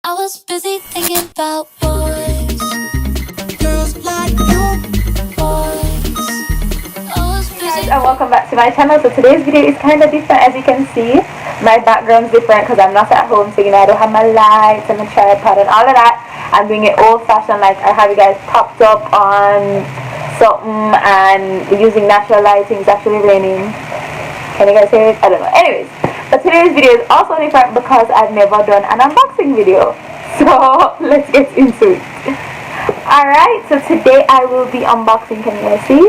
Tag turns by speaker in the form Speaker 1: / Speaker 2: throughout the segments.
Speaker 1: I was busy thinking about boys, girls like you, boys. I was busy.
Speaker 2: Guys, and welcome back to my channel. So today's video is kind of different. As you can see, my background's different because I'm not at home, so you know I don't have my lights and the tripod and all of that. I'm doing it old-fashioned, like I have you guys popped up on something and using natural lighting. It's actually raining. Can you guys hear it? I don't know. Anyways, but today's video is also different because I've never done an unboxing video. So let's get into it. Alright, so today I will be unboxing, can you guys see?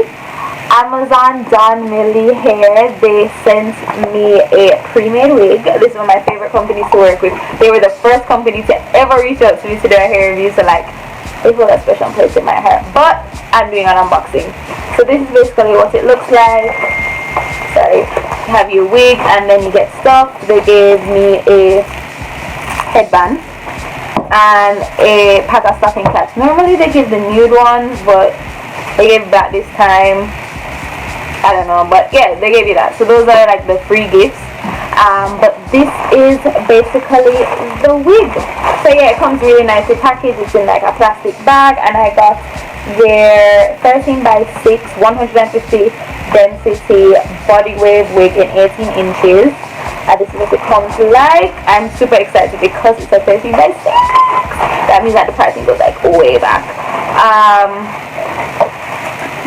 Speaker 2: Amazon Donmily hair. They sent me a pre-made wig. This is one of my favorite companies to work with. They were the first company to ever reach out to me to do a hair review, so like they hold a special place in my heart. But I'm doing an unboxing. So this is basically what it looks like. Sorry. You have your wig and then you get stuff. They gave me a headband and a pack of stocking caps. Normally they give the nude ones, but they gave that this time. I don't know, but yeah, they gave you that. So those are like the free gifts. But this is basically the wig. So yeah, it comes really nicely packaged. It's in like a plastic bag, and I got their 13 by 6 150 density body wave wig in 18 inches. This is what it comes like. I'm super excited because it's a 13 by 6. That means that the pricing goes like way back.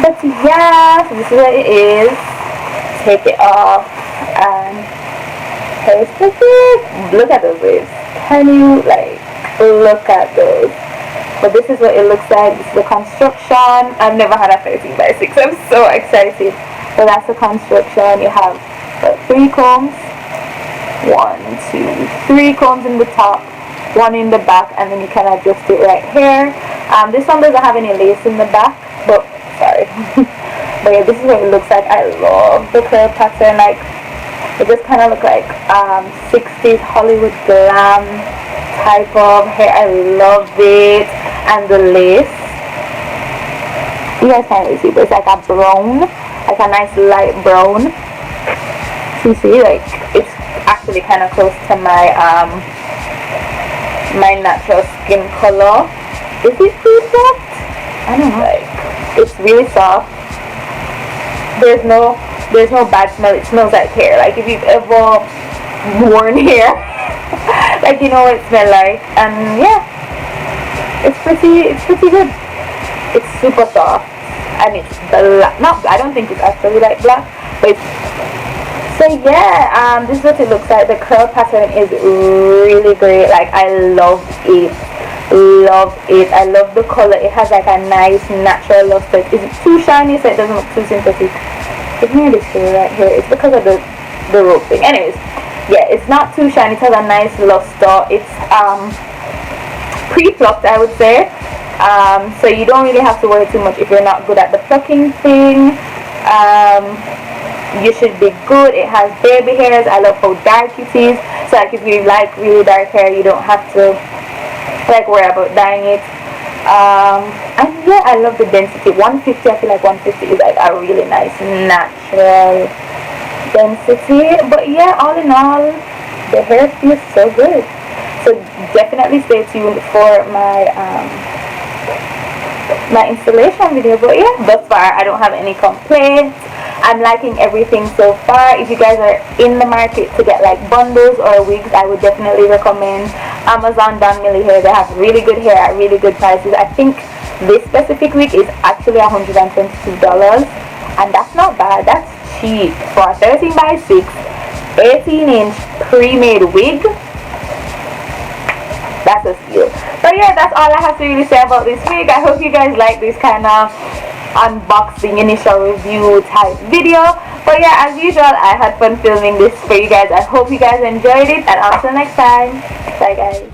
Speaker 2: But yeah, so this is what it is. Take it off and taste it. Look at those waves. Can you like look at those? But this is what it looks like. This is the construction. I've never had a 13 by 6. I'm so excited. So that's the construction. You have 3 combs. 1, 2, 3 combs in the top, 1 in the back, and then you can adjust it right here. This one doesn't have any lace in the back, but sorry. But yeah, this is what it looks like. I love the curl pattern. Like it just kind of look like 60s Hollywood glam type of hair. I love it. And the lace, you guys can't really see, but it's like a brown, like a nice light brown. So you see, like it's actually kind of close to my my natural skin color. Is it too soft? I don't know. Like it's really soft. There's no bad smell. It smells like hair. Like if you've ever worn hair, like you know what it smells like. And yeah, it's pretty good. It's super soft and it's black. Not, I don't think it's actually like black, but it's. So yeah, this is what it looks like. The curl pattern is really great. Like I love it. I love the color. It has like a nice natural luster. It's too shiny, so it doesn't look too synthetic. Ignore this hair right here. It's because of the rope thing. Anyways, yeah, it's not too shiny. It has a nice luster. It's pre-plucked, I would say. So you don't really have to worry too much if you're not good at the plucking thing. You should be good. It has baby hairs. I love how dark it is. So like if you like really dark hair, you don't have to like worry about dyeing it. And yeah, I love the density. 150, I feel like 150 is like a really nice natural density. But yeah, all in all, the hair feels so good. So definitely stay tuned for my my installation video. But yeah, thus far I don't have any complaints. I'm liking everything so far. If you guys are in the market to get like bundles or wigs, I would definitely recommend Amazon Donmily hair. They have really good hair at really good prices. I think this specific wig is actually $122, and that's not bad. That's cheap for a 13 by 6 18-inch pre-made wig. That's a steal. But yeah, that's all I have to really say about this wig. I hope you guys like this kind of unboxing initial review type video. But yeah, as usual, I had fun filming this for you guys. I hope you guys enjoyed it, and until next time, bye guys.